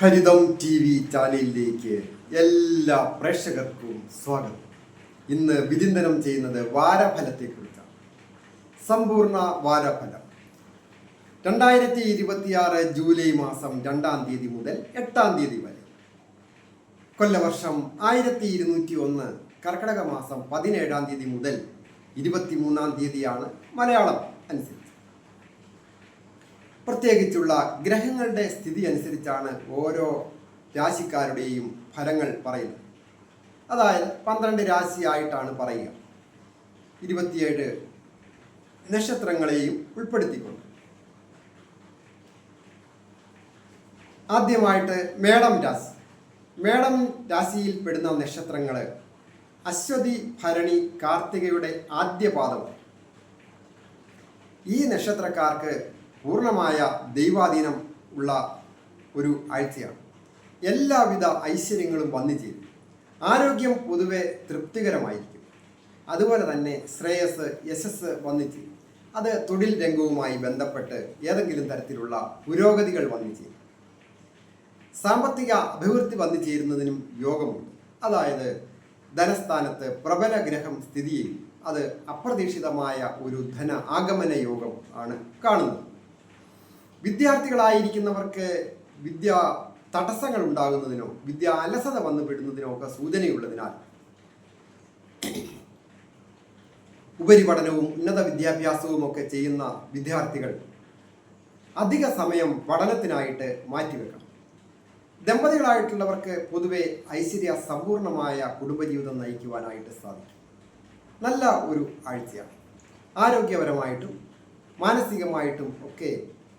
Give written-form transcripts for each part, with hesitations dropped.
ഹരിതം T V ചാനലിലേക്ക് എല്ലാ പ്രേക്ഷകർക്കും സ്വാഗതം. ഇന്ന് വിചിന്തനം ചെയ്യുന്നത് വാരഫലത്തെക്കുറിച്ചാണ്. സമ്പൂർണ്ണ വാരഫലം 2026 ജൂലൈ മാസം 2-ാം തീയതി മുതൽ 8-ാം തീയതി വരെ. കൊല്ലവർഷം 1201 കർക്കിടക മാസം 17-ാം തീയതി മുതൽ 23-ാം തീയതിയാണ് മലയാളം അനുസരിച്ച്. പ്രത്യേകിച്ചുള്ള ഗ്രഹങ്ങളുടെ സ്ഥിതി അനുസരിച്ചാണ് ഓരോ രാശിക്കാരുടെയും ഫലങ്ങൾ പറയുന്നത്. അതായത് 12 രാശിയായിട്ടാണ് പറയുക, 27 നക്ഷത്രങ്ങളെയും ഉൾപ്പെടുത്തിക്കൊണ്ട്. ആദ്യമായിട്ട് മേടം രാശി. മേടം രാശിയിൽ പെടുന്ന നക്ഷത്രങ്ങൾ അശ്വതി, ഭരണി, കാർത്തികയുടെ ആദ്യ പാദം. ഈ നക്ഷത്രക്കാർക്ക് പൂർണ്ണമായ ദൈവാധീനം ഉള്ള ഒരു ആഴ്ചയാണ്. എല്ലാവിധ ഐശ്വര്യങ്ങളും വന്നു ചേരും. ആരോഗ്യം പൊതുവെ തൃപ്തികരമായിരിക്കും. അതുപോലെ തന്നെ ശ്രേയസ്, യശസ് വന്നു ചേരും. അത് തൊഴിൽ രംഗവുമായി ബന്ധപ്പെട്ട് ഏതെങ്കിലും തരത്തിലുള്ള പുരോഗതികൾ വന്നു ചേരും. സാമ്പത്തിക അഭിവൃദ്ധി വന്നു ചേരുന്നതിനും യോഗമുണ്ട്. അതായത് ധനസ്ഥാനത്ത് പ്രബല ഗ്രഹം സ്ഥിതി ചെയ്യും. അത് അപ്രതീക്ഷിതമായ ഒരു ധന ആഗമന യോഗം ആണ് കാണുന്നത്. വിദ്യാർത്ഥികളായിരിക്കുന്നവർക്ക് വിദ്യാ തടസ്സങ്ങൾ ഉണ്ടാകുന്നതിനോ വിദ്യാ അലസത വന്നു പെടുന്നതിനോ ഒക്കെ സൂചനയുള്ളതിനാൽ ഉപരിപഠനവും ഉന്നത വിദ്യാഭ്യാസവും ഒക്കെ ചെയ്യുന്ന വിദ്യാർത്ഥികൾ അധിക സമയം പഠനത്തിനായിട്ട് മാറ്റിവെക്കണം. ദമ്പതികളായിട്ടുള്ളവർക്ക് പൊതുവെ ഐശ്വര്യ സമ്പൂർണമായ കുടുംബജീവിതം നയിക്കുവാനായിട്ട് സാധിക്കും. നല്ല ഒരു ആഴ്ചയാണ്. ആരോഗ്യപരമായിട്ടും മാനസികമായിട്ടും ഒക്കെ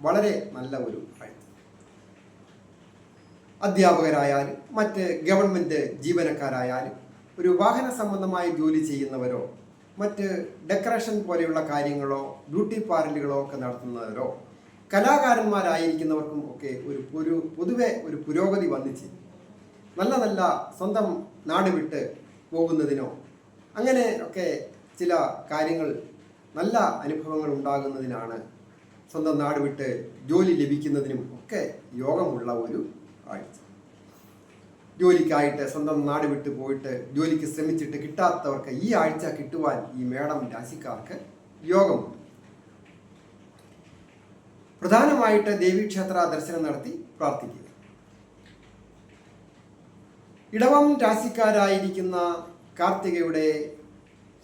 വളരെ നല്ല ഒരു ആഴ്ച. അധ്യാപകരായാലും മറ്റ് ഗവൺമെൻറ് ജീവനക്കാരായാലും ഒരു വാഹന സംബന്ധമായി ജോലി ചെയ്യുന്നവരോ മറ്റ് ഡെക്കറേഷൻ പോലെയുള്ള കാര്യങ്ങളോ ബ്യൂട്ടി പാർലറുകളോ ഒക്കെ നടത്തുന്നവരോ കലാകാരന്മാരായിരിക്കുന്നവർക്കും ഒക്കെ പൊതുവെ ഒരു പുരോഗതി വന്നിച്ച് നല്ല നല്ല സ്വന്തം നാട് വിട്ട് പോകുന്നതിനോ അങ്ങനെ ഒക്കെ ചില കാര്യങ്ങൾ നല്ല അനുഭവങ്ങൾ ഉണ്ടാകുന്നതിനാണ്, സ്വന്തം നാട് വിട്ട് ജോലി ലഭിക്കുന്നതിനും ഒക്കെ യോഗമുള്ള ഒരു ആഴ്ച. ജോലിക്കായിട്ട് സ്വന്തം നാട് വിട്ട് പോയിട്ട് ജോലിക്ക് ശ്രമിച്ചിട്ട് കിട്ടാത്തവർക്ക് ഈ ആഴ്ച കിട്ടുവാൻ ഈ മേടം രാശിക്കാർക്ക് യോഗമുണ്ട്. പ്രധാനമായിട്ട് ദേവീക്ഷേത്ര ദർശനം നടത്തി പ്രാർത്ഥിക്കുക. ഇടവം രാശിക്കാരായിരിക്കുന്ന കാർത്തികയുടെ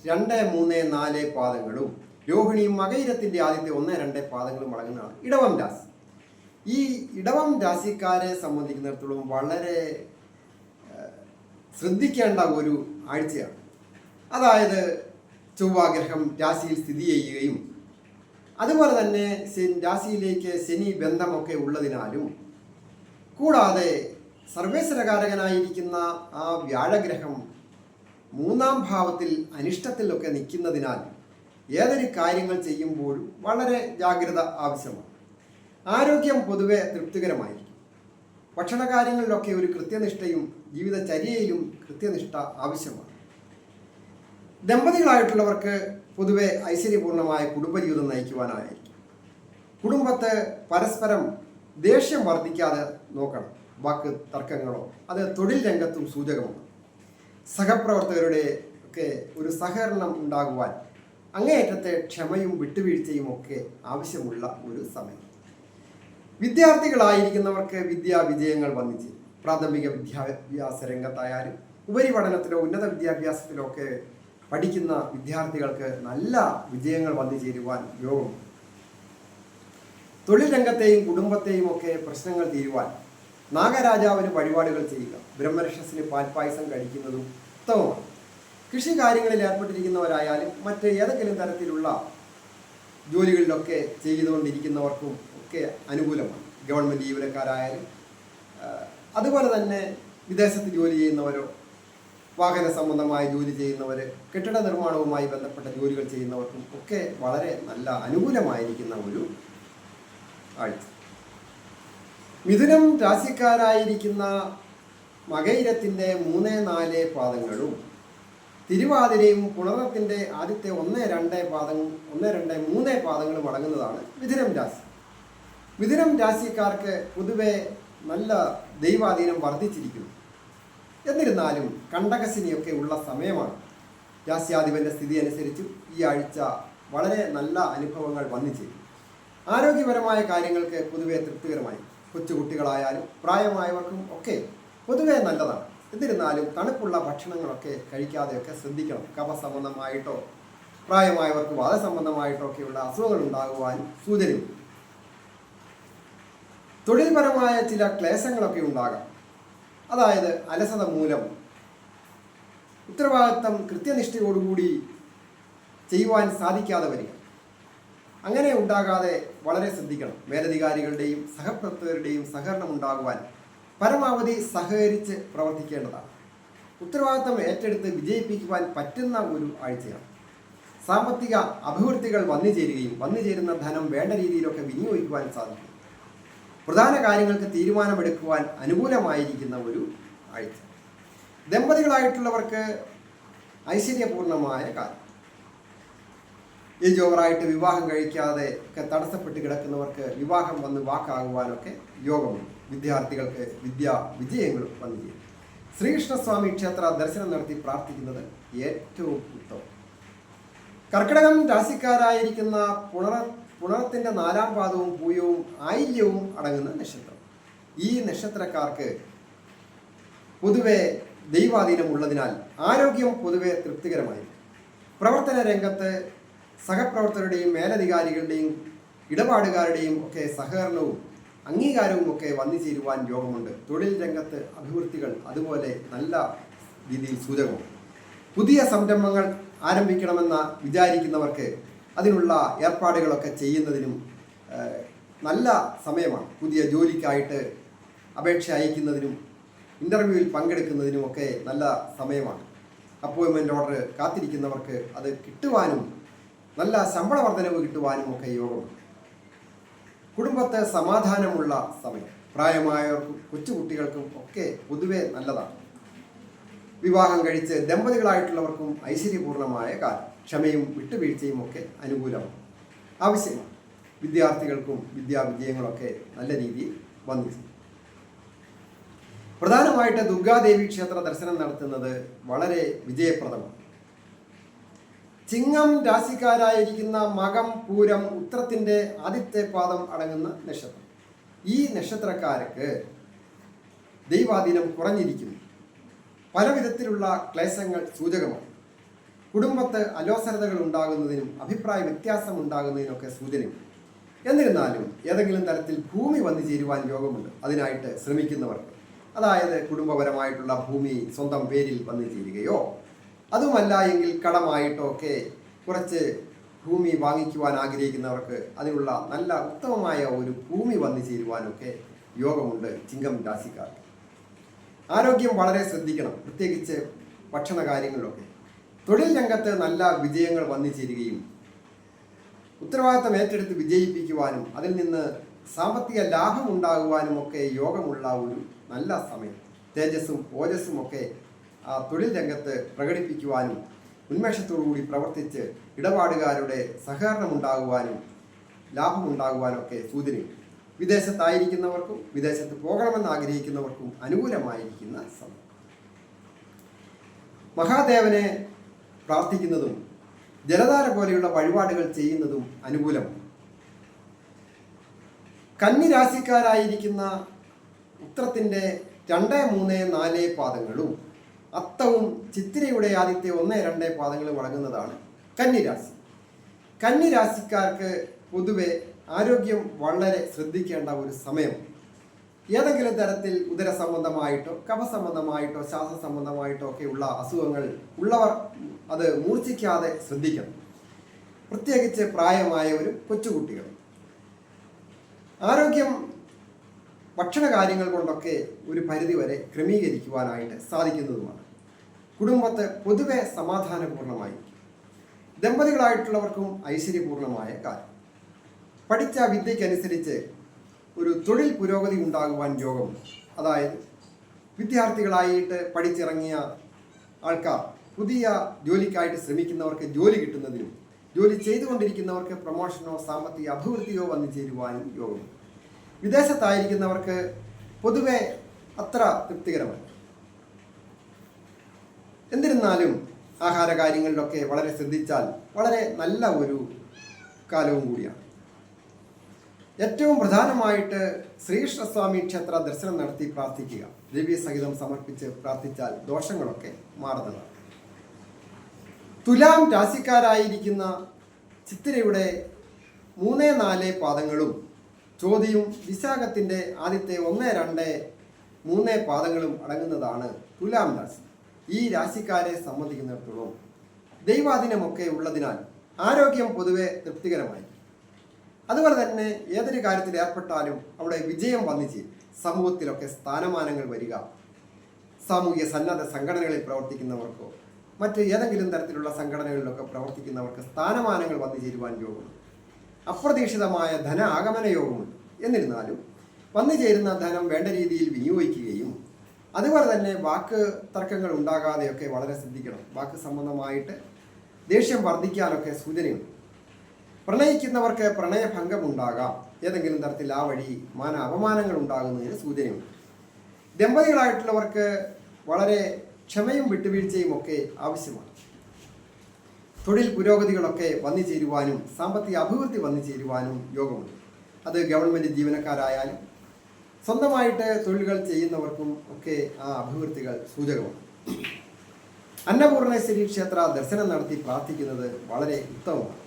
2, 3, 4 പാദങ്ങളും രോഹിണിയും മകയിരത്തിൻ്റെ ആദ്യത്തെ 1, 2 പാദങ്ങളും അടങ്ങുന്നതാണ് ഇടവം രാശി. ഈ ഇടവം രാശിക്കാരെ സംബന്ധിക്കുന്നിടത്തോളം വളരെ ശ്രദ്ധിക്കേണ്ട ഒരു ആഴ്ചയാണ്. അതായത് ചൊവ്വാഗ്രഹം രാശിയിൽ സ്ഥിതി ചെയ്യുകയും അതുപോലെ തന്നെ രാശിയിലേക്ക് ശനി ബന്ധമൊക്കെ ഉള്ളതിനാലും കൂടാതെ സർവേശ്വരകാരകനായിരിക്കുന്ന ആ വ്യാഴഗ്രഹം 3-ാം ഭാവത്തിൽ അനിഷ്ടത്തിലൊക്കെ നിൽക്കുന്നതിനാൽ ഏതൊരു കാര്യങ്ങൾ ചെയ്യുമ്പോഴും വളരെ ജാഗ്രത ആവശ്യമാണ്. ആരോഗ്യം പൊതുവെ തൃപ്തികരമായിരിക്കും. ഭക്ഷണകാര്യങ്ങളിലൊക്കെ ഒരു കൃത്യനിഷ്ഠയും ജീവിതചര്യയിലും കൃത്യനിഷ്ഠ ആവശ്യമാണ്. ദമ്പതികളായിട്ടുള്ളവർക്ക് പൊതുവെ ഐശ്വര്യപൂർണമായ കുടുംബജീവിതം നയിക്കുവാനായിരിക്കും. കുടുംബത്തെ പരസ്പരം ദേഷ്യം വർദ്ധിക്കാതെ നോക്കണം. വാക്ക് തർക്കങ്ങളോ അത് തൊഴിൽ രംഗത്തും സൂചകമാണ്. സഹപ്രവർത്തകരുടെ ഒക്കെ ഒരു സഹകരണം ഉണ്ടാകുവാൻ അങ്ങേയറ്റത്തെ ക്ഷമയും വിട്ടുവീഴ്ചയും ഒക്കെ ആവശ്യമുള്ള ഒരു സമയം. വിദ്യാർത്ഥികളായിരിക്കുന്നവർക്ക് വിദ്യാവിജയങ്ങൾ വന്നിച്ച് പ്രാഥമിക വിദ്യാഭ്യാസ രംഗത്തായാലും ഉപരിപഠനത്തിലോ ഉന്നത വിദ്യാഭ്യാസത്തിലോ ഒക്കെ പഠിക്കുന്ന വിദ്യാർത്ഥികൾക്ക് നല്ല വിജയങ്ങൾ വന്നു ചേരുവാൻ യോഗം. തൊഴിൽ രംഗത്തെയും കുടുംബത്തെയും ഒക്കെ പ്രശ്നങ്ങൾ തീരുവാൻ നാഗരാജാവിന് വഴിപാടുകൾ ചെയ്യുക, ബ്രഹ്മരക്ഷസിന് പാൽപ്പായസം കഴിക്കുന്നതും ഉത്തമമാണ്. കൃഷി കാര്യങ്ങളിൽ ഏർപ്പെട്ടിരിക്കുന്നവരായാലും മറ്റ് ഏതെങ്കിലും തരത്തിലുള്ള ജോലികളിലൊക്കെ ചെയ്തുകൊണ്ടിരിക്കുന്നവർക്കും ഒക്കെ അനുകൂലമാണ്. ഗവൺമെൻറ് ജീവനക്കാരായാലും അതുപോലെ തന്നെ വിദേശത്ത് ജോലി ചെയ്യുന്നവരോ വാഹന സംബന്ധമായ ജോലി ചെയ്യുന്നവർ, കെട്ടിട നിർമ്മാണവുമായി ബന്ധപ്പെട്ട ജോലികൾ ചെയ്യുന്നവർക്കും ഒക്കെ വളരെ നല്ല അനുകൂലമായിരിക്കുന്ന ഒരു ആഴ്ച. മിഥുനം രാശിക്കാരായിരിക്കുന്ന മകയിരത്തിൻ്റെ 3, 4 പാദങ്ങളും തിരുവാതിരയും പുണർത്തിൻ്റെ ആദ്യത്തെ 1, 2, 3 പാദങ്ങളും അടങ്ങുന്നതാണ് മിഥുനം രാശി. മിഥുനം രാശിക്കാർക്ക് പൊതുവെ നല്ല ദൈവാധീനം വർദ്ധിച്ചിരിക്കുന്നു. എന്നിരുന്നാലും കണ്ടകശനിയൊക്കെ ഉള്ള സമയമാണ്. രാശ്യാധിപൻ്റെ സ്ഥിതി അനുസരിച്ചും ഈ ആഴ്ച വളരെ നല്ല അനുഭവങ്ങൾ വന്നു ചേരും. ആരോഗ്യപരമായ കാര്യങ്ങൾക്ക് പൊതുവെ തൃപ്തികരമായി. കൊച്ചുകുട്ടികളായാലും പ്രായമായവർക്കും ഒക്കെ പൊതുവെ നല്ലതാണ്. എന്നിരുന്നാലും തണുപ്പുള്ള ഭക്ഷണങ്ങളൊക്കെ കഴിക്കാതെയൊക്കെ ശ്രദ്ധിക്കണം. കഫ സംബന്ധമായിട്ടോ പ്രായമായവർക്ക് വാദസംബന്ധമായിട്ടോ ഒക്കെയുള്ള അസുഖങ്ങൾ ഉണ്ടാകുവാനും സൂചനയുണ്ട്. തൊഴിൽപരമായ ചില ക്ലേശങ്ങളൊക്കെ ഉണ്ടാകാം. അതായത് അലസത മൂലം ഉത്തരവാദിത്തം കൃത്യനിഷ്ഠയോടുകൂടി ചെയ്യുവാൻ സാധിക്കാതെ വരിക. അങ്ങനെ ഉണ്ടാകാതെ വളരെ ശ്രദ്ധിക്കണം. മേലധികാരികളുടെയും സഹപ്രവർത്തകരുടെയും സഹകരണം ഉണ്ടാകുവാൻ പരമാവധി സഹകരിച്ച് പ്രവർത്തിക്കേണ്ടതാണ്. ഉത്തരവാദിത്തം ഏറ്റെടുത്ത് വിജയിപ്പിക്കുവാൻ പറ്റുന്ന ഒരു ആഴ്ചയാണ്. സാമ്പത്തിക അഭിവൃദ്ധികൾ വന്നു ചേരുന്ന ധനം വേണ്ട രീതിയിലൊക്കെ വിനിയോഗിക്കുവാൻ സാധിക്കും. പ്രധാന കാര്യങ്ങൾക്ക് തീരുമാനമെടുക്കുവാൻ അനുകൂലമായിരിക്കുന്ന ഒരു ആഴ്ച. ദമ്പതികളായിട്ടുള്ളവർക്ക് ഐശ്വര്യപൂർണമായ കാലം. ഏജ് ഓവറായിട്ട് വിവാഹം കഴിക്കാതെ ഒക്കെ തടസ്സപ്പെട്ട് കിടക്കുന്നവർക്ക് വിവാഹം വന്ന് വാക്കാകുവാനൊക്കെ യോഗമുണ്ട്. വിദ്യാർത്ഥികൾക്ക് വിജയങ്ങളും വന്നു ചേരും. ശ്രീകൃഷ്ണസ്വാമി ക്ഷേത്ര ദർശനം നടത്തി പ്രാർത്ഥിക്കുന്നത് ഏറ്റവും ഉത്തമം. കർക്കിടകം രാശിക്കാരായിരിക്കുന്ന പുണറത്തിൻ്റെ 4-ാം പാദവും പൂയവും ആയില്യവും അടങ്ങുന്ന നക്ഷത്രം. ഈ നക്ഷത്രക്കാർക്ക് പൊതുവെ ദൈവാധീനമുള്ളതിനാൽ ആരോഗ്യം പൊതുവെ തൃപ്തികരമായി. പ്രവർത്തന രംഗത്ത് സഹപ്രവർത്തകരുടെയും മേലധികാരികളുടെയും ഇടപാടുകാരുടെയും ഒക്കെ സഹകരണവും അംഗീകാരവും ഒക്കെ വന്നു ചേരുവാൻ യോഗമുണ്ട്. തൊഴിൽ രംഗത്ത് അഭിവൃദ്ധികൾ അതുപോലെ നല്ല രീതിയിൽ സൂചകമാണ്. പുതിയ സംരംഭങ്ങൾ ആരംഭിക്കണമെന്ന് വിചാരിക്കുന്നവർക്ക് അതിനുള്ള ഏർപ്പാടുകളൊക്കെ ചെയ്യുന്നതിനും നല്ല സമയമാണ്. പുതിയ ജോലിക്കായിട്ട് അപേക്ഷ അയക്കുന്നതിനും ഇൻ്റർവ്യൂവിൽ പങ്കെടുക്കുന്നതിനുമൊക്കെ നല്ല സമയമാണ്. അപ്പോയിൻമെൻ്റ് ഓർഡർ കാത്തിരിക്കുന്നവർക്ക് അത് കിട്ടുവാനും നല്ല ശമ്പള വർധനവ് കിട്ടുവാനും ഒക്കെ യോഗമുണ്ട്. കുടുംബത്തെ സമാധാനമുള്ള സമയം. പ്രായമായവർക്കും കൊച്ചുകുട്ടികൾക്കും ഒക്കെ പൊതുവെ നല്ലതാണ്. വിവാഹം കഴിച്ച് ദമ്പതികളായിട്ടുള്ളവർക്കും ഐശ്വര്യപൂർണമായ കാലം. ക്ഷമയും വിട്ടുവീഴ്ചയും ഒക്കെ അനുകൂലമാണ്, ആവശ്യമാണ്. വിദ്യാർത്ഥികൾക്കും വിദ്യാവിജയങ്ങളൊക്കെ നല്ല രീതിയിൽ വന്നിരിക്കും. പ്രധാനമായിട്ട് ദുർഗാദേവി ക്ഷേത്ര ദർശനം നടത്തുന്നത് വളരെ വിജയപ്രദമാണ്. ചിങ്ങം രാശിക്കാരായിരിക്കുന്ന മകം, പൂരം, ഉത്രത്തിൻ്റെ ആദ്യത്തെ പാദം അടങ്ങുന്ന നക്ഷത്രം. ഈ നക്ഷത്രക്കാർക്ക് ദൈവാധീനം കുറഞ്ഞിരിക്കുന്നു. പല വിധത്തിലുള്ള ക്ലേശങ്ങൾ സൂചകമാണ്. കുടുംബത്ത് അലോസരതകൾ ഉണ്ടാകുന്നതിനും അഭിപ്രായ വ്യത്യാസം ഉണ്ടാകുന്നതിനൊക്കെ സൂചനയുണ്ട്. എന്നിരുന്നാലും ഏതെങ്കിലും തരത്തിൽ ഭൂമി വന്നു ചേരുവാൻ യോഗമുണ്ട്. അതിനായിട്ട് ശ്രമിക്കുന്നവർക്ക്, അതായത് കുടുംബപരമായിട്ടുള്ള ഭൂമി സ്വന്തം പേരിൽ വന്നു ചേരുകയോ അതുമല്ല എങ്കിൽ കടമായിട്ടോ ഒക്കെ കുറച്ച് ഭൂമി വാങ്ങിക്കുവാൻ ആഗ്രഹിക്കുന്നവർക്ക് അതിനുള്ള നല്ല ഉത്തമമായ ഒരു ഭൂമി വന്നു ചേരുവാനൊക്കെ യോഗമുണ്ട് ചിങ്ങം രാശിക്കാർക്ക്. ആരോഗ്യം വളരെ ശ്രദ്ധിക്കണം, പ്രത്യേകിച്ച് ഭക്ഷണ കാര്യങ്ങളിലൊക്കെ. തൊഴിൽ രംഗത്ത് നല്ല വിജയങ്ങൾ വന്നു ചേരുകയും ഉത്തരവാദിത്തം ഏറ്റെടുത്ത് വിജയിപ്പിക്കുവാനും അതിൽ നിന്ന് സാമ്പത്തിക ലാഭം ഉണ്ടാകുവാനും ഒക്കെ യോഗമുള്ള ഒരു നല്ല സമയം. തേജസ്സും ഓജസ്സും ഒക്കെ ആ തൊഴിൽ രംഗത്ത് പ്രകടിപ്പിക്കുവാനും ഉന്മേഷത്തോടുകൂടി പ്രവർത്തിച്ച് ഇടപാടുകാരുടെ സഹകരണം ഉണ്ടാകുവാനും ലാഭമുണ്ടാകുവാനും ഒക്കെ സൂചനയുണ്ട്. വിദേശത്തായിരിക്കുന്നവർക്കും വിദേശത്ത് പോകണമെന്ന് ആഗ്രഹിക്കുന്നവർക്കും അനുകൂലമായിരിക്കുന്ന സമയം. മഹാദേവനെ പ്രാർത്ഥിക്കുന്നതും ജലധാര പോലെയുള്ള വഴിപാടുകൾ ചെയ്യുന്നതും അനുകൂലമാണ്. കന്നി രാശിക്കാരായിരിക്കുന്ന ഉത്രത്തിൻ്റെ 2, 3, 4 പാദങ്ങളും അത്തവും ചിത്തിരയുടെ ആദ്യത്തെ 1, 2 പാദങ്ങളും അടങ്ങുന്നതാണ് കന്നിരാശി. കന്നിരാശിക്കാർക്ക് പൊതുവെ ആരോഗ്യം വളരെ ശ്രദ്ധിക്കേണ്ട ഒരു സമയം. ഏതെങ്കിലും തരത്തിൽ ഉദര സംബന്ധമായിട്ടോ കഫ സംബന്ധമായിട്ടോ ശ്വാസ സംബന്ധമായിട്ടോ ഒക്കെയുള്ള അസുഖങ്ങൾ ഉള്ളവർ അത് മൂർച്ഛിക്കാതെ ശ്രദ്ധിക്കണം. പ്രത്യേകിച്ച് പ്രായമായവരും കൊച്ചുകുട്ടികളും. ആരോഗ്യം ഭക്ഷണ കാര്യങ്ങൾ കൊണ്ടൊക്കെ ഒരു പരിധിവരെ ക്രമീകരിക്കുവാനായിട്ട് സാധിക്കുന്നതുമാണ്. കുടുംബത്തെ പൊതുവെ സമാധാനപൂർണമായിരിക്കും. ദമ്പതികളായിട്ടുള്ളവർക്കും ഐശ്വര്യപൂർണമായ കാലം. പഠിച്ച വിദ്യയ്ക്കനുസരിച്ച് ഒരു തൊഴിൽ പുരോഗതി ഉണ്ടാകുവാൻ യോഗമുണ്ട്. അതായത് വിദ്യാർത്ഥികളായിട്ട് പഠിച്ചിറങ്ങിയ ആൾക്കാർ പുതിയ ജോലിക്കായിട്ട് ശ്രമിക്കുന്നവർക്ക് ജോലി കിട്ടുന്നതിനും ജോലി ചെയ്തുകൊണ്ടിരിക്കുന്നവർക്ക് പ്രൊമോഷനോ സാമ്പത്തിക അഭിവൃദ്ധിയോ വന്നു ചേരുവാനും യോഗമുണ്ട്. വിദേശത്തായിരിക്കുന്നവർക്ക് പൊതുവെ അത്ര തൃപ്തികരമല്ല. എന്നിരുന്നാലും ആഹാര കാര്യങ്ങളിലൊക്കെ വളരെ ശ്രദ്ധിച്ചാൽ വളരെ നല്ല ഒരു കാലവും കൂടിയാണ്. ഏറ്റവും പ്രധാനമായിട്ട് ശ്രീകൃഷ്ണസ്വാമി ക്ഷേത്ര ദർശനം നടത്തി പ്രാർത്ഥിക്കുക. ദ്രവ്യസഹിതം സമർപ്പിച്ച് പ്രാർത്ഥിച്ചാൽ ദോഷങ്ങളൊക്കെ മാറുന്നതാണ്. തുലാം രാശിക്കാരായിരിക്കുന്ന ചിത്തിരയുടെ 3-4 പാദങ്ങളും ചോതിയും വിശാഖത്തിൻ്റെ ആദ്യത്തെ 1-2-3 പാദങ്ങളും അടങ്ങുന്നതാണ് തുലാം രാശി. ഈ രാശിക്കാരെ സംബന്ധിക്കുന്നിടത്തോളം ദൈവാധീനമൊക്കെ ഉള്ളതിനാൽ ആരോഗ്യം പൊതുവെ തൃപ്തികരമായി. അതുപോലെ തന്നെ ഏതൊരു കാര്യത്തിൽ ഏർപ്പെട്ടാലും അവിടെ വിജയം വന്നു ചേരും. സമൂഹത്തിലൊക്കെ സ്ഥാനമാനങ്ങൾ വരിക, സാമൂഹിക സന്നദ്ധ സംഘടനകളിൽ പ്രവർത്തിക്കുന്നവർക്കോ മറ്റ് ഏതെങ്കിലും തരത്തിലുള്ള സംഘടനകളിലൊക്കെ പ്രവർത്തിക്കുന്നവർക്ക് സ്ഥാനമാനങ്ങൾ വന്നു ചേരുവാൻ യോഗമുണ്ട്. അപ്രതീക്ഷിതമായ ധന ആഗമന യോഗമുണ്ട്. എന്നിരുന്നാലും വന്നു ചേരുന്ന ധനം വേണ്ട രീതിയിൽ വിനിയോഗിക്കുകയും അതുപോലെ തന്നെ വാക്ക് തർക്കങ്ങൾ ഉണ്ടാകാതെയൊക്കെ വളരെ ശ്രദ്ധിക്കണം. വാക്ക് സംബന്ധമായിട്ട് ദേഷ്യം വർദ്ധിക്കാനൊക്കെ സൂചനയുണ്ട്. പ്രണയിക്കുന്നവർക്ക് പ്രണയഭംഗമുണ്ടാകാം. ഏതെങ്കിലും തരത്തിൽ ആ വഴി അപമാനങ്ങൾ ഉണ്ടാകുന്നതിന് സൂചനയുണ്ട്. ദമ്പതികളായിട്ടുള്ളവർക്ക് വളരെ ക്ഷമയും വിട്ടുവീഴ്ചയും ഒക്കെ ആവശ്യമാണ്. തൊഴിൽ പുരോഗതികളൊക്കെ വന്നു ചേരുവാനും സാമ്പത്തിക അഭിവൃദ്ധി വന്നു ചേരുവാനും യോഗമുണ്ട്. അത് ഗവൺമെൻറ് ജീവനക്കാരായാലും സ്വന്തമായിട്ട് തൊഴിലുകൾ ചെയ്യുന്നവർക്കും ഒക്കെ ആ അഭിവൃദ്ധികൾ സൂചകമാണ്. അന്നപൂർണേശ്വരി ക്ഷേത്ര ദർശനം നടത്തി പ്രാർത്ഥിക്കുന്നത് വളരെ ഉത്തമമാണ്.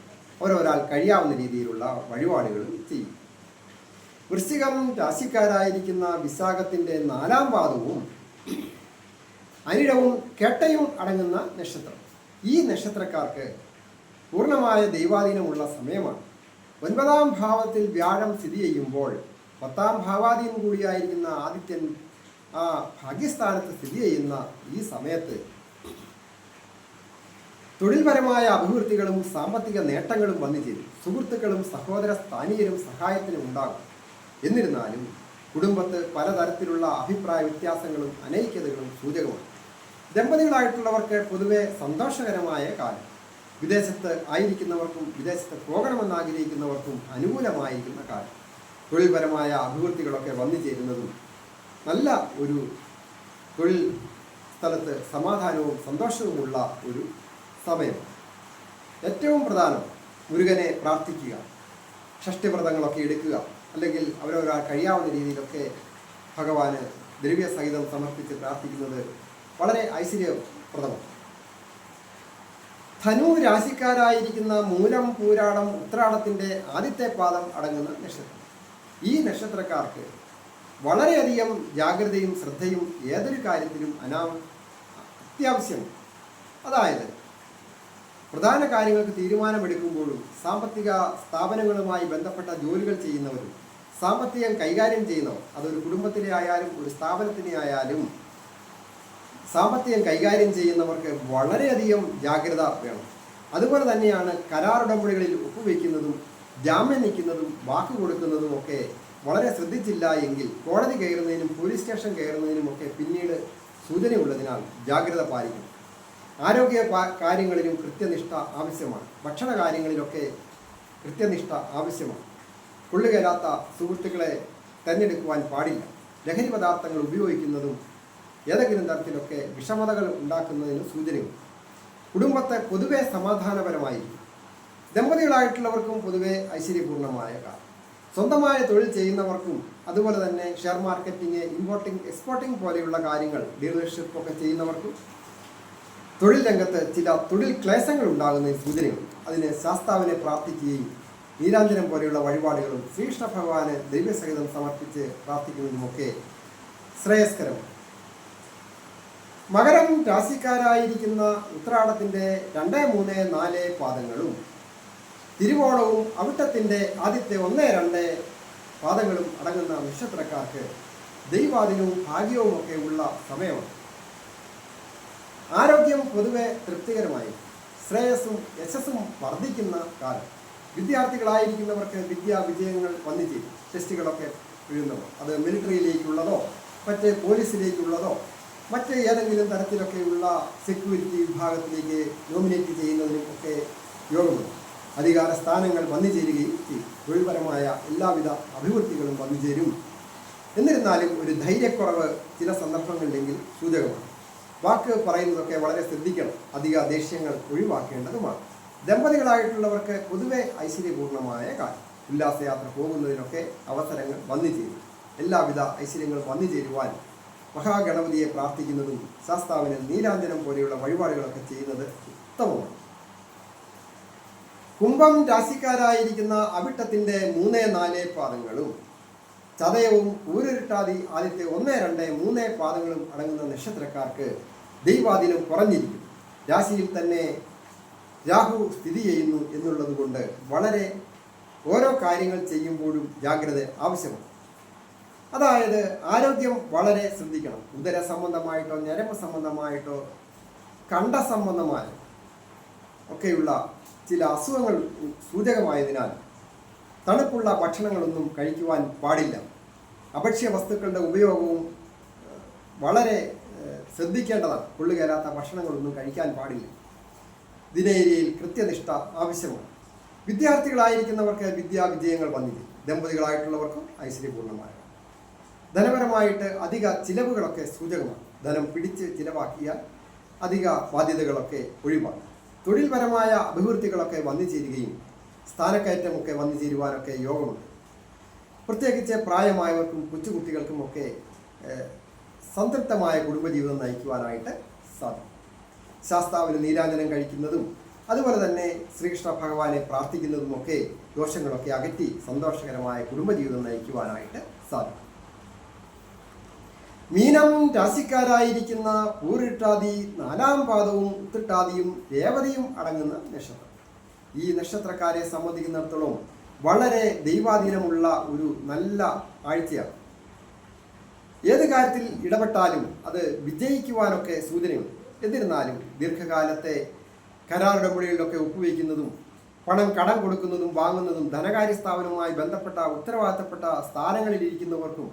ഓരോരാൾ കഴിയാവുന്ന രീതിയിലുള്ള വഴിപാടുകളും ചെയ്യും. വൃശ്ചികം രാശിക്കാരായിരിക്കുന്ന വിശാഖത്തിൻ്റെ 4-ാം പാദവും അനിഴവും കേട്ടയും അടങ്ങുന്ന നക്ഷത്രം. ഈ നക്ഷത്രക്കാർക്ക് പൂർണ്ണമായ ദൈവാധീനമുള്ള സമയമാണ്. 9-ാം ഭാവത്തിൽ വ്യാഴം സ്ഥിതി ചെയ്യുമ്പോൾ 10-ാം ഭാവാധീനം കൂടിയായിരിക്കുന്ന ആദിത്യൻ ആ ഭാഗ്യസ്ഥാനത്ത് സ്ഥിതി ചെയ്യുന്ന ഈ സമയത്ത് തൊഴിൽപരമായ അഭിവൃദ്ധികളും സാമ്പത്തിക നേട്ടങ്ങളും വന്നു ചേരും. സുഹൃത്തുക്കളും സഹോദര സ്ഥാനീയരും സഹായത്തിനും ഉണ്ടാകും. എന്നിരുന്നാലും കുടുംബത്ത് പലതരത്തിലുള്ള അഭിപ്രായ വ്യത്യാസങ്ങളും അനൈക്യതകളും സൂചകമാണ്. ദമ്പതികളായിട്ടുള്ളവർക്ക് പൊതുവെ സന്തോഷകരമായ കാലം. വിദേശത്ത് ആയിരിക്കുന്നവർക്കും വിദേശത്ത് പോകണമെന്നാഗ്രഹിക്കുന്നവർക്കും അനുകൂലമായിരിക്കുന്ന കാലം. തൊഴിൽപരമായ അഭിവൃദ്ധികളൊക്കെ വന്നു ചേരുന്നതും നല്ല ഒരു തൊഴിൽ സ്ഥലത്ത് സമാധാനവും സന്തോഷവുമുള്ള ഒരു സമയം. ഏറ്റവും പ്രധാനം മുരുകനെ പ്രാർത്ഥിക്കുക, ഷഷ്ടിവ്രതങ്ങളൊക്കെ എടുക്കുക, അല്ലെങ്കിൽ അവരവരാൾ കഴിയാവുന്ന രീതിയിലൊക്കെ ഭഗവാന് ദ്രവ്യസഹിതം സമർപ്പിച്ച് പ്രാർത്ഥിക്കുന്നത് വളരെ ഐശ്വര്യപ്രദമാണ്. ധനു രാശിക്കാരായിരിക്കുന്ന മൂലം, പൂരാടം, ഉത്രാടത്തിൻ്റെ ആദ്യത്തെ പാദം അടങ്ങുന്ന നക്ഷത്രം. ഈ നക്ഷത്രക്കാർക്ക് വളരെയധികം ജാഗ്രതയും ശ്രദ്ധയും ഏതൊരു കാര്യത്തിലും അത്യാവശ്യമാണ്. അതായത് പ്രധാന കാര്യങ്ങൾക്ക് തീരുമാനമെടുക്കുമ്പോഴും സാമ്പത്തിക സ്ഥാപനങ്ങളുമായി ബന്ധപ്പെട്ട ജോലികൾ ചെയ്യുന്നവരും സാമ്പത്തികം കൈകാര്യം ചെയ്യുന്നവർ, അതൊരു കുടുംബത്തിലെ ആയാലും ഒരു സ്ഥാപനത്തിനെ ആയാലും സാമ്പത്തികം കൈകാര്യം ചെയ്യുന്നവർക്ക് വളരെയധികം ജാഗ്രത വേണം. അതുപോലെ തന്നെയാണ് കരാറുടമ്പടികളിൽ ഒപ്പുവെക്കുന്നതും ജാമ്യം നിൽക്കുന്നതും വാക്ക് കൊടുക്കുന്നതും ഒക്കെ വളരെ ശ്രദ്ധിച്ചില്ല എങ്കിൽ കോടതി കയറുന്നതിനും പോലീസ് സ്റ്റേഷൻ കയറുന്നതിനും ഒക്കെ പിന്നീട് സൂചനയുള്ളതിനാൽ ജാഗ്രത പാലിക്കണം. ആരോഗ്യ കാര്യങ്ങളിലും കൃത്യനിഷ്ഠ ആവശ്യമാണ്. ഭക്ഷണ കാര്യങ്ങളിലൊക്കെ കൃത്യനിഷ്ഠ ആവശ്യമാണ്. കൊള്ളുകയറാത്ത സുഹൃത്തുക്കളെ തിരഞ്ഞെടുക്കുവാൻ പാടില്ല. ലഹരി പദാർത്ഥങ്ങൾ ഉപയോഗിക്കുന്നതും ഏതെങ്കിലും തരത്തിലൊക്കെ വിഷമതകൾ ഉണ്ടാക്കുന്നതിന് സൂചനയുണ്ട്. കുടുംബത്തെ പൊതുവെ സമാധാനപരമായിരിക്കും. ദമ്പതികളായിട്ടുള്ളവർക്കും പൊതുവെ ഐശ്വര്യപൂർണ്ണമായ കാലം. സ്വന്തമായ തൊഴിൽ ചെയ്യുന്നവർക്കും അതുപോലെ തന്നെ ഷെയർ മാർക്കറ്റിംഗ്, ഇമ്പോർട്ടിംഗ്, എക്സ്പോർട്ടിംഗ് പോലെയുള്ള കാര്യങ്ങൾ ഡീലർഷിപ്പ് ഒക്കെ ചെയ്യുന്നവർക്കും തൊഴിൽ രംഗത്ത് ചില തൊഴിൽ ക്ലേശങ്ങൾ ഉണ്ടാകുന്നതിന് സൂചനയുണ്ട്. അതിന് ശാസ്താവിനെ പ്രാർത്ഥിക്കുകയും നീരാഞ്ജനം പോലെയുള്ള വഴിപാടുകളും ശ്രീകൃഷ്ണ ഭഗവാന് ദൈവസഹിതം സമർപ്പിച്ച് പ്രാർത്ഥിക്കുന്നതുമൊക്കെ ശ്രേയസ്കരമാണ്. മകരം രാശിക്കാരായിരിക്കുന്ന ഉത്രാടത്തിൻ്റെ 2, 3, 4 പാദങ്ങളും തിരുവോണവും അവിട്ടത്തിൻ്റെ ആദ്യത്തെ 1, 2 പാദങ്ങളും അടങ്ങുന്ന നക്ഷത്രക്കാർക്ക് ദൈവാധീനവും ഭാഗ്യവും ഒക്കെ ഉള്ള സമയമാണ്. ആരോഗ്യം പൊതുവെ തൃപ്തികരമായി, ശ്രേയസ്സും യശസ്സും വർദ്ധിക്കുന്ന കാലം. വിദ്യാർത്ഥികളായിരിക്കുന്നവർക്ക് വിദ്യാ വിജയങ്ങൾ വന്നു ചേരും. ടെസ്റ്റുകളൊക്കെ എഴുതുന്നവർ, അത് മിലിറ്ററിയിലേക്കുള്ളതോ മറ്റ് പോലീസിലേക്കുള്ളതോ മറ്റ് ഏതെങ്കിലും തരത്തിലൊക്കെയുള്ള സെക്യൂരിറ്റി വിഭാഗത്തിലേക്ക് നോമിനേറ്റ് ചെയ്യുന്നതിനും ഒക്കെ യോഗമുണ്ട്. അധികാര സ്ഥാനങ്ങൾ വന്നു ചേരുകയും ചെയ്യും. തൊഴിൽപരമായ എല്ലാവിധ അഭിവൃദ്ധികളും വന്നു ചേരും. എന്നിരുന്നാലും ഒരു ധൈര്യക്കുറവ് ചില സന്ദർഭങ്ങളിലെങ്കിൽ സൂചകമാണ്. വാക്ക് പറയുന്നതൊക്കെ വളരെ ശ്രദ്ധിക്കണം. അധിക ദേഷ്യങ്ങൾ ഒഴിവാക്കേണ്ടതുമാണ്. ദമ്പതികളായിട്ടുള്ളവർക്ക് പൊതുവെ ഐശ്വര്യപൂർണമായ കാലം. ഉല്ലാസയാത്ര പോകുന്നതിനൊക്കെ അവസരങ്ങൾ വന്നു ചേരും. എല്ലാവിധ ഐശ്വര്യങ്ങളും വന്നു ചേരുവാൻ മഹാഗണപതിയെ പ്രാർത്ഥിക്കുന്നതും ശാസ്താവിന് നീരാഞ്ജനം പോലെയുള്ള വഴിപാടുകളൊക്കെ ചെയ്യുന്നത് ഉത്തമമാണ്. കുംഭം രാശിക്കാരായിരിക്കുന്ന അവിട്ടത്തിൻ്റെ 3, 4 പാദങ്ങളും ചതയവും പൂരുരുട്ടാതി ആദ്യത്തെ 1, 2, 3 പാദങ്ങളും അടങ്ങുന്ന നക്ഷത്രക്കാർക്ക് ദൈവാധീനം കുറഞ്ഞിരിക്കും. രാശിയിൽ തന്നെ രാഹു സ്ഥിതി ചെയ്യുന്നു എന്നുള്ളത് കൊണ്ട് വളരെ ഓരോ കാര്യങ്ങൾ ചെയ്യുമ്പോഴും ജാഗ്രത ആവശ്യമാണ്. അതായത് ആരോഗ്യം വളരെ ശ്രദ്ധിക്കണം. ഉദര സംബന്ധമായിട്ടോ ഞരമ്പ് സംബന്ധമായിട്ടോ കണ്ഠ സംബന്ധമായ ഒക്കെയുള്ള ചില അസുഖങ്ങൾ സൂചകമായതിനാൽ തണുപ്പുള്ള ഭക്ഷണങ്ങളൊന്നും കഴിക്കുവാൻ പാടില്ല. അഭക്ഷ്യ വസ്തുക്കളുടെ ഉപയോഗവും വളരെ ശ്രദ്ധിക്കേണ്ടതാണ്. കൊള്ളുകയറാത്ത ഭക്ഷണങ്ങളൊന്നും കഴിക്കാൻ പാടില്ല. ദിനചര്യയിൽ കൃത്യനിഷ്ഠ ആവശ്യമാണ്. വിദ്യാർത്ഥികളായിരിക്കുന്നവർക്ക് വിദ്യാവിജയങ്ങൾ വന്നില്ല. ദമ്പതികളായിട്ടുള്ളവർക്കും ഐശ്വര്യപൂർണ്ണമായ ധനപരമായിട്ട് അധിക ചിലവുകളൊക്കെ സൂചകമാണ്. ധനം പിടിച്ച് ചിലവാക്കിയാൽ അധിക ബാധ്യതകളൊക്കെ ഒഴിവാക്കും. തൊഴിൽപരമായ അഭിവൃദ്ധികളൊക്കെ വന്നു ചേരുകയും സ്ഥാനക്കയറ്റമൊക്കെ വന്നു ചേരുവാനൊക്കെ യോഗമുണ്ട്. പ്രത്യേകിച്ച് പ്രായമായവർക്കും കൊച്ചുകുട്ടികൾക്കുമൊക്കെ സംതൃപ്തമായ കുടുംബജീവിതം നയിക്കുവാനായിട്ട് സാധിക്കും. ശാസ്താവിന് നീരാഞ്ജനം കഴിക്കുന്നതും അതുപോലെ തന്നെ ശ്രീകൃഷ്ണ ഭഗവാനെ പ്രാർത്ഥിക്കുന്നതുമൊക്കെ ദോഷങ്ങളൊക്കെ അകറ്റി സന്തോഷകരമായ കുടുംബജീവിതം നയിക്കുവാനായിട്ട് സാധിക്കും. മീനം രാശിക്കാരായിരിക്കുന്ന പൂരിട്ടാതി 4 പാദവും ഉത്തിട്ടാതിയും രേവതിയും അടങ്ങുന്ന നക്ഷത്രം. ഈ നക്ഷത്രക്കാരെ സംബന്ധിക്കുന്നിടത്തോളം വളരെ ദൈവാധീനമുള്ള ഒരു നല്ല ആഴ്ചയാണ്. ഏത് കാര്യത്തിൽ ഇടപെട്ടാലും അത് വിജയിക്കുവാനൊക്കെ സൂചനയുണ്ട്. എന്നിരുന്നാലും ദീർഘകാലത്തെ കരാറുടമ്പടികളിലൊക്കെ ഒപ്പുവയ്ക്കുന്നതും പണം കടം കൊടുക്കുന്നതും വാങ്ങുന്നതും ധനകാര്യ സ്ഥാപനവുമായി ബന്ധപ്പെട്ട ഉത്തരവാദിത്തപ്പെട്ട സ്ഥാനങ്ങളിലിരിക്കുന്നവർക്കും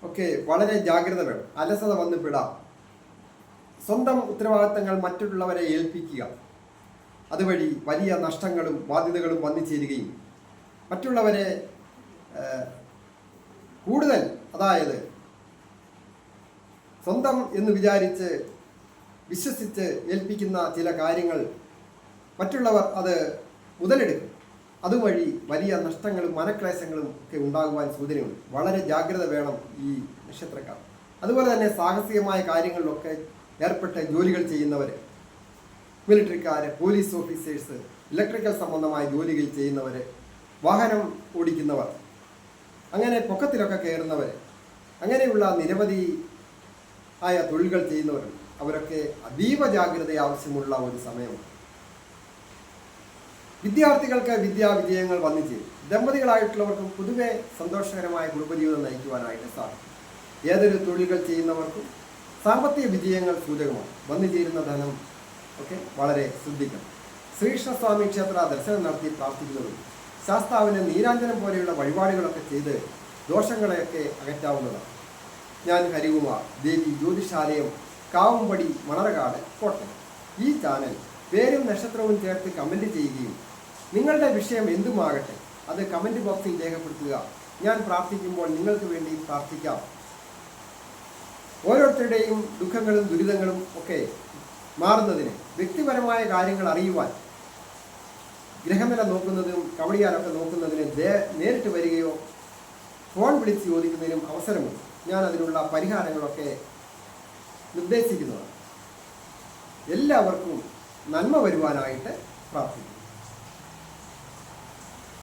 ഒക്കെ വളരെ ജാഗ്രത വേണം. അലസത വന്ന് പെടാം. സ്വന്തം ഉത്തരവാദിത്തങ്ങൾ മറ്റുള്ളവരെ ഏൽപ്പിക്കുക അതുവഴി വലിയ നഷ്ടങ്ങളും ബാധ്യതകളും വന്നു ചേരുകയും മറ്റുള്ളവരെ കൂടുതൽ അതായത് സ്വന്തം എന്ന് വിചാരിച്ച് വിശ്വസിച്ച് ഏൽപ്പിക്കുന്ന ചില കാര്യങ്ങൾ മറ്റുള്ളവർ അത് മുതലെടുക്കും. അതുവഴി വലിയ നഷ്ടങ്ങളും മനക്ലേശങ്ങളും ഒക്കെ ഉണ്ടാകുവാൻ സൂചനയുണ്ട്. വളരെ ജാഗ്രത വേണം ഈ നക്ഷത്രക്കാർ. അതുപോലെ തന്നെ സാഹസികമായ കാര്യങ്ങളിലൊക്കെ ഏർപ്പെട്ട് ജോലികൾ ചെയ്യുന്നവർ, മിലിറ്ററിക്കാർ, പോലീസ് ഓഫീസേഴ്സ്, ഇലക്ട്രിക്കൽ സംബന്ധമായ ജോലികൾ ചെയ്യുന്നവർ, വാഹനം ഓടിക്കുന്നവർ, അങ്ങനെ പൊക്കത്തിലൊക്കെ കയറുന്നവർ, അങ്ങനെയുള്ള നിരവധി ആയ തൊഴിലുകൾ ചെയ്യുന്നവരുണ്ട്. അവരൊക്കെ അതീവ ജാഗ്രത ആവശ്യമുള്ള ഒരു സമയമാണ്. വിദ്യാർത്ഥികൾക്ക് വിദ്യാവിജയങ്ങൾ വന്നു ചേരും. ദമ്പതികളായിട്ടുള്ളവർക്കും പൊതുവെ സന്തോഷകരമായ കുടുംബജീവിതം നയിക്കുവാനായിട്ട് സാധിക്കും. ഏതൊരു തൊഴിലുകൾ ചെയ്യുന്നവർക്കും സാമ്പത്തിക വിജയങ്ങൾ സൂചകമാണ്. വന്നു ചേരുന്ന ധനം ഒക്കെ വളരെ ശ്രദ്ധിക്കണം. ശ്രീകൃഷ്ണസ്വാമി ക്ഷേത്ര ദർശനം നടത്തി പ്രാർത്ഥിക്കുന്നതും ശാസ്താവിന് നീരാഞ്ജനം പോലെയുള്ള വഴിപാടുകളൊക്കെ ചെയ്ത് ദോഷങ്ങളെയൊക്കെ അകറ്റാവുന്നതാണ്. ഞാൻ ഹരികുമാർ, ദേവി ജ്യോതിഷാലയം, കാവുംപടി, മണർകാട്, കോട്ടയം. ഈ ചാനൽ പേരും നക്ഷത്രവും ചേർത്ത് കമൻറ്റ് ചെയ്യുകയും നിങ്ങളുടെ വിഷയം എന്തുമാകട്ടെ അത് കമൻറ്റ് ബോക്സിൽ രേഖപ്പെടുത്തുക. ഞാൻ പ്രാർത്ഥിക്കുമ്പോൾ നിങ്ങൾക്ക് വേണ്ടി പ്രാർത്ഥിക്കാം. ഓരോരുത്തരുടെയും ദുഃഖങ്ങളും ദുരിതങ്ങളും ഒക്കെ മാറുന്നതിന് വ്യക്തിപരമായ കാര്യങ്ങൾ അറിയുവാൻ ഗ്രഹനില നോക്കുന്നതും കവടിയാലൊക്കെ നോക്കുന്നതിന് നേരിട്ട് വരികയോ ഫോൺ വിളിച്ച് ചോദിക്കുന്നതിനും അവസരമുണ്ട്. ഞാൻ അതിനുള്ള പരിഹാരങ്ങളൊക്കെ നിർദ്ദേശിക്കുന്നതാണ്. എല്ലാവർക്കും നന്മ വരുവാനായിട്ട് പ്രാർത്ഥിക്കുന്നു.